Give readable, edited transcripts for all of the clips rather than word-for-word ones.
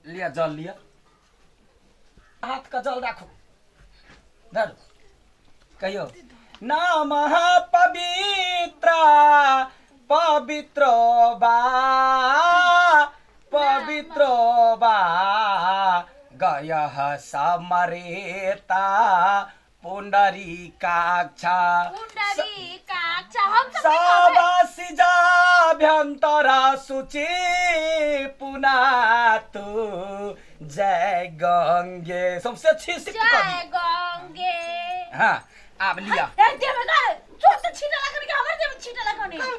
लिया जल लिया, हाथ का जल राखो, धरो, कहियो नमः पवित्र पवित्र बा पवित्र बा गयः समरेता पुंडरीकाक्षा सावासिजाभ्यंतरा शुचि पुनातु जय गंगे सबसे अच्छी जय गंगे। हाँ आप लिया के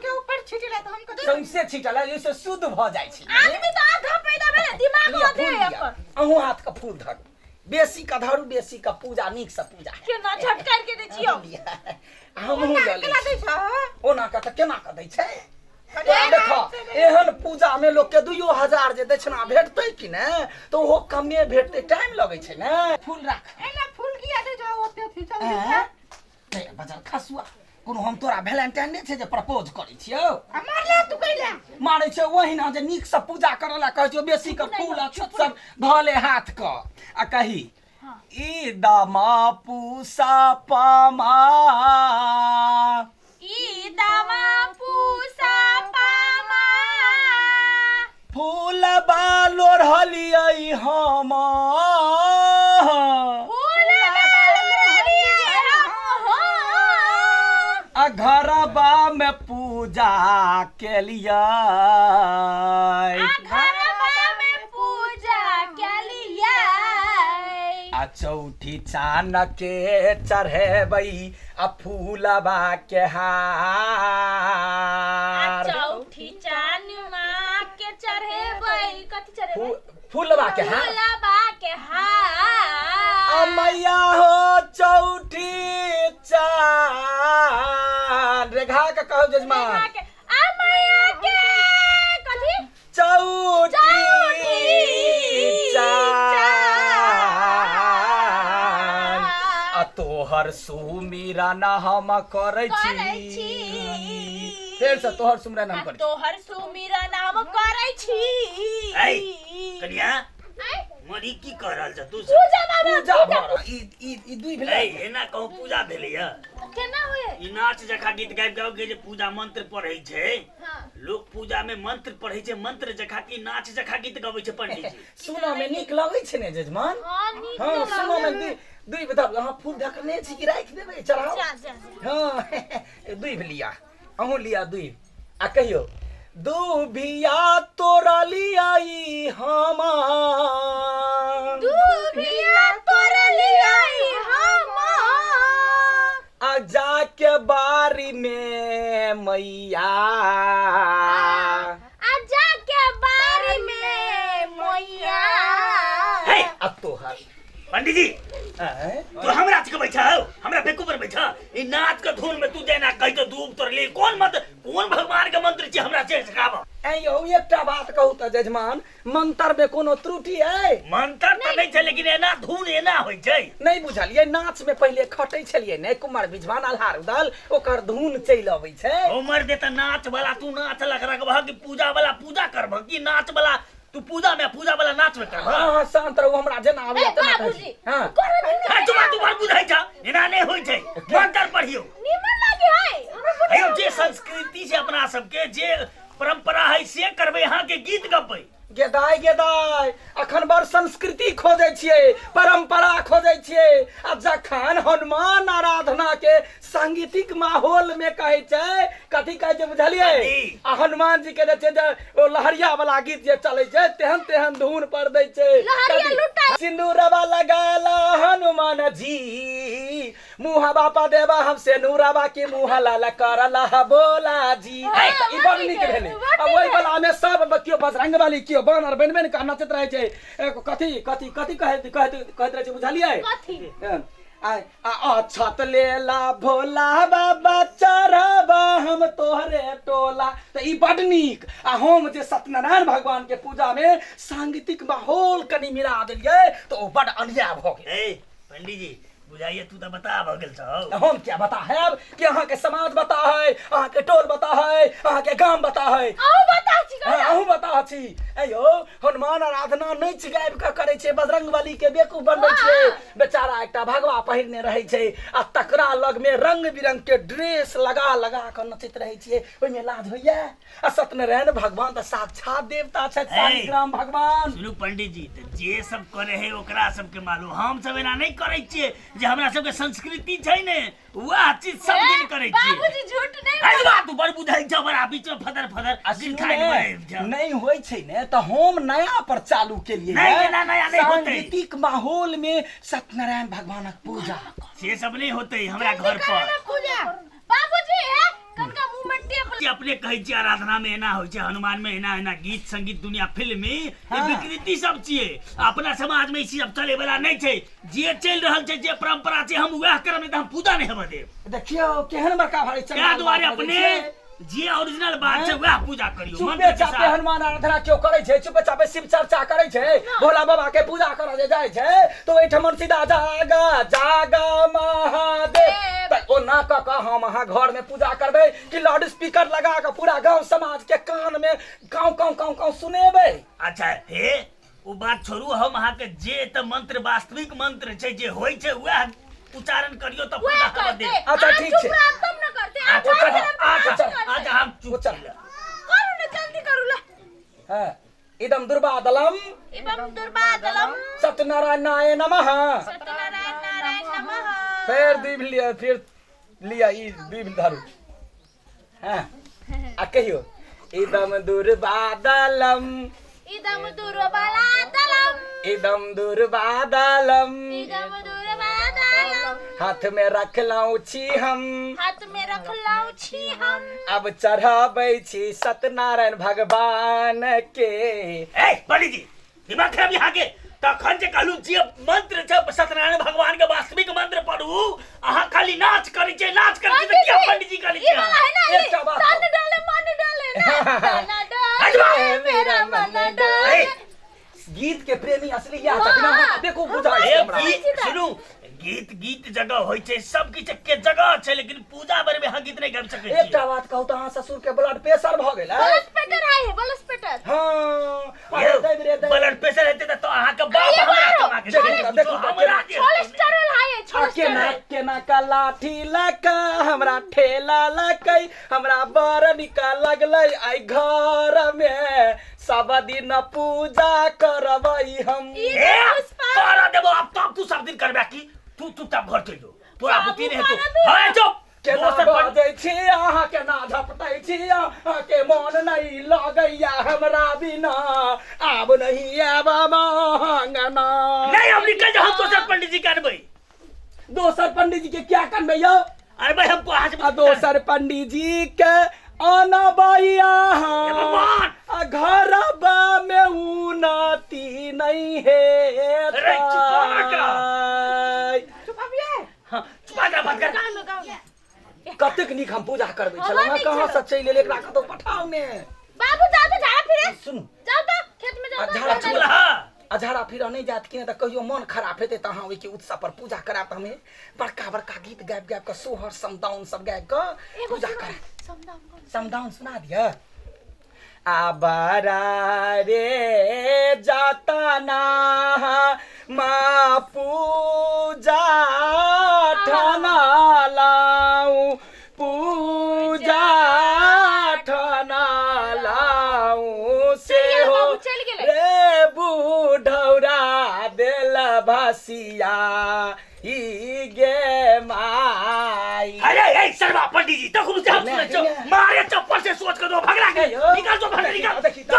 ऊपर छीटला तो हमको सबसे छीटला जैसे शुद्ध भ जाय छै आदमी तो आधा पैदा भेल दिमाग में दे एकर अहूँ हाथ का फूल धर बेसी का धरू बेसी का पूजा नीक से पूजा केना झटकार के दै छियो हमहूँ लऽ लै केना दै छ ओना का त केना का दै छै देखो एहन पूजा में लोग के 2000 जे दक्षिणा भेटतै कि ने तो वो कमे भेटतै टाइम लगै छै ने फूल राख एना फूल किया दै छ ओते थी चल ए बजल खसुआ कोनो हम तोरा वैलेंटाइन डे छै जे प्रपोज करै छियौ मारले तू कैला मारै छै ओहिना जे नीक से पूजा करला कहै छियौ बेसी के फूल अक्षत सब धले हाथ क आ कही ई दमा पूसा पामा ई दमा पूसा पामा फूल बालो रहलियै हम आ घरबा में पूजा केलियै आ चौठी चान के चढ़ेबै आ फूलबा के हार चौठी चान माँ के चढ़ेबै कथि चढ़ेबै फूलबा के हार फूलबा के हार आ मैया हो चौठी चान रेखा के कहो जजमान आ मैया के कथि चौठी चान आ तोहर सुमिरन हम करै छी फेर से तोहर सुमिरन हम करै छी तोहर सुमिरन हम करै छी कन्या मरी की कह रहल छ तू पूजा बाबा पूजा भर ई दुई भेलै एना कहू पूजा भेलैया केना होय ई नाच जखा गीत गाबि गाओ के जे पूजा मंत्र पढ़ै छै हां लोग पूजा में मंत्र पढ़ै छै मंत्र जखा की नाच जखा गीत गाबै छै पंडित जी सुनो में नीक लगै छै ने जजमान हां नीक हाँ सुनो में दुई बता अहाँ फूल ढकने छी कि राखि देबै चढ़ाओ हाँ दुई लिया अहूँ लिया दुई आ कहियो दुभिया तोरा लियाई हम दुभिया तोरा लियाई हम आ जाके बारी में मैया आ जाके बारी में मैया आ तोहर पंडित जी तू हमरा के बैठा हो हमरा बेकूफ पर बैठा ई नाच के धुन में तू देना कहि तो धूप तोर ले कौन भगवान के मंत्र छी हमरा से सिखाब ऐ यौ एकटा बात कहू त जजमान मंत्र में कोनो त्रुटि है मंत्र त नहीं छै लेकिन एना धुन एना होय छै नहीं बुझलियै नाच में पहले खटै छलियै ने कुमार बिजवान आल्हार उदल ओकर धुन चलि अबै छै उमर दे त नाच वाला तू नाच लग रहा कि पूजा वाला पूजा करब कि नाच वाला तू पूजा वाला नाच में करब हां शांत रहू हमरा जेना आबै तना बाबूजी हां हां तू बुझाइ छ एना नहीं होय छै मंत्र पढ़ियो निमन लागे है अयो जे संस्कृति से अपना सबके जे परंपरा है से करबे यहाँ के गीत गबै गेदाय अखन बड़ संस्कृति खोजै छियै परंपरा खोजै छियै आ जखन हनुमान आराधना के सांगीतिक माहौल में कहै छै कथि कहै छै बुझलियै आ हनुमान जी के जे छै ओ लहरिया वाला गीत जे चलै छै तेहन तेहन धुन पर दै छै सिंदूरवा लगाला हनुमान जी मुहबा पा देवा हमसे नूरवा के मुह लाल करला बोला जी ई बड़ नीक भेलै आ ओइ वाला में सब कियो बजरंगबली कियो बानर बनबे न नचैत रहै छै कथि कथि कथि कहैत रहै छै बुझलियै कथि अछत लेला भोला बाबा चढ़बा हम तोहरे टोला त ई बड नीक आ हम जे सत्यनारायण भगवान के पूजा में सांगीतिक माहौल कनी मिला देलियै तो ओ बड अनिया भ गेल ए पंडित जी बुझाइए तू तो बता भगल छौ। हम क्या बता है अब कि अहाँ के समाज बता है, अहाँ के टोल बता है, अहाँ के गांव बता है। आहू बता छी का अहूँ बता छी। अयो हनुमान आराधना नच गाबि के करे छे, बजरंगबली के बेकूफ बनबै छे। बेचारा एकटा भगवा पहिरने रहे छे आ तकरा लग में रंग बिरंग के ड्रेस लगा लगा के नचैत रहे छिए। ओइ में लाज होइया? आ सत्यनारायण भगवान त साक्षात देवता छथि, शालिग्राम भगवान। सुनू पंडित जी, तो जे सब करे है ओकरा सबके मालूम, हम सब एना नहीं करे छिए। जे हमरा सबके संस्कृति छै ने वह चीज सब दिन करे छिए। बाबूजी झूठ नहीं अरे बात तू बड़ बुझाई छ, बड़ा बीच में फदर फदर असल खाई में नहीं होय छै ने त हम नया पर चालू केलिए। नहीं, नया नहीं होते। सांगीतिक माहौल में सत्यनारायण भगवानक पूजा से सब नहीं होते हमरा घर पर। पूजा बाबूजी है कनका मुंह में टेप जे अपने कहै छी आराधना में एना होइ छै, हनुमान में एना एना, गीत संगीत दुनिया फिल्म में ये विकृति सब छिए। अपना समाज में ई सब चले वाला नहीं छै। जे चल रहल छै, जे परंपरा छै, हम वह करब, नहीं त हम पूजा नहीं हेबे देब। देखियो केहन बड़का भारी त्या चंडाल द्वारे बात अपने बजै छै। जे ओरिजिनल बात छै वह पूजा करियो। चुपे मंत्र के चापे साथ हनुमान आराधना क्यों करे छे? चुपे चापे शिव चर्चा करे छे, भोला बाबा के पूजा करे जे जाय छे तो ओइठमन सीधा जागा जागा महादेव त ओ ना क हम अहाँ घर में पूजा करबे कि लाउड स्पीकर लगा के पूरा गांव समाज के कान में काऊ काऊ काऊ काऊ सुनेबे? अच्छा हे वो बात छोड़ू, हम अहाँ के जे त मंत्र वास्तविक मंत्र छै जे होय छै वह उच्चारण करियो त पूजा कर दे। अच्छा ठीक छे। तब न करते आज हम चुप चल करू न जल्दी करू ला। हां इदम दुर्बादलम इबम दुर्बादलम सत्यनारायणाय नमः। सत्यनारायण नारायण नमः। फिर लिया ई बीब धरू। हां आ कहियो इदम दुर्बादलम इदम दुर्बादलम इदम दुर्बादलम इदम दुर्बादलम हाथ में रख लाऊं छी हम, हाथ में रख लाऊं छी हम, अब चढ़ाबै छी सत्यनारायण भगवान के। ए पंडित जी दिमाग खराब यहाँ के तखन जे कहलू जे मंत्र छै सत्यनारायण भगवान के वास्तविक मंत्र पढ़ू, अहाँ खाली नाच करै छै, नाच करै छै त क्या पंडित जी कहै ये वाला है ना, एकटा बात तन डाले मन डाले ना, तन डाले मेरा मन डाले। गीत के प्रेमी असली या छथिन। देखो बुझाई छै हमरा। सुनू गीत गीत जगह होय छै, सब किछ के जगह छै, लेकिन पूजा भर में अहाँ गीत नहीं गाबि सकै छी। एकटा बात कहू त अहाँ ससुर के ब्लड प्रेशर भ गेल है? बलस पेटर आए है, बलस पेटर। हां ये अरे दे रे ब्लड प्रेशर हेते त अहाँ के बाप ये हमरा बारो। कमा के देखो, देखो, हमरा के कोलेस्ट्रॉल आए है, केना कोलेस्ट्रॉल। केना का लाठी लका हमरा ठेला लकै, हमरा बर निका लगलै आई घर में सब दिन पूजा करबै हम। ए कर देबो अब तब तू सब दिन करबा की तू चुपचाप घर चल जो, तोरा बुद्धि नहीं है तू। हां चुप केना बाजै छी अहाँ, केना झपटै छी अहाँ, के मन नहीं लगैया हमरा बिना, आब नहीं आब मांगना। नहीं हम निकल जा, हम दोसर पंडित जी करबै। दोसर पंडित जी के क्या करबै यौ? अरे भाई हमको आज दोसर पंडित जी के आना भैया भगवान घरबा में उन्नति नहीं है। अरे चुप कर बात कर। कतेक नीक हम पूजा करबै छलहुँ, कहाँ से चलि एलै, एकरा कतौ पठाउ ने। बाबू जाओ तो झाड़ा फिरे, सुनू जाओ तो खेत में जाओ तो झाड़ा चुप रहा। अझाड़ा फिर नहीं जात कि त कहियो मन खराब हेतै त अहाँ ओइ के उत्सव पर पूजा कराब, हमें बड़का बड़का गीत गाबि गाबि के सोहर समदाउन सब गाबि के पूजा कराब। समदाउन सुना दिया। आबारा रे जाता ना माँ पूजा ठाना लाऊं, पूजा ठाना लाऊं से हो रे बूढ़ौरा देल भसिया ही गे माई। अरे सरवा पंडित जी तक रुचे हम सुने मारे चप्पल से सोच कर दो भगला के निकाल दो भगला निकाल। देखी तो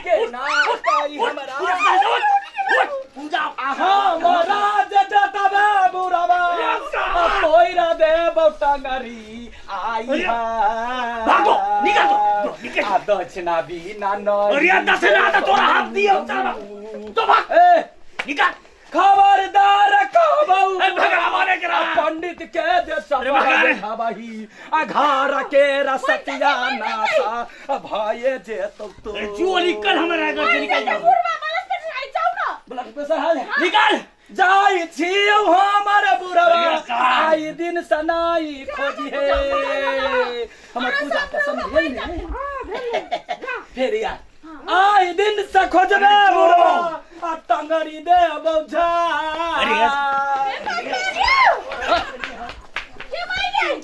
के ना करी हमरा पूजा हमरा जतबे बुरबा कोइरा देव टंगरी आई हा। भागो निकाल दो निकाल। आ दक्षिणा बिना न अरे दक्षिणा तो तोरा हाथ दियो चल तो भाग ए निकाल। खबरदार कहबऊ भगला मारे करा पंडित के दे सबही घर के रसतिया नासा भाई जे तो जो निकल हमारा घर से निकल जाओ। ब्लड प्रेशर है निकाल जाई छी हमर बुढ़वा अरे साहब। आई दिन सनाई खोजी हे हमर पूजा पसंद भेल ने फेर यार आई दिन से खोजबे बुढ़वा आ टंगरी दे बौझा अरे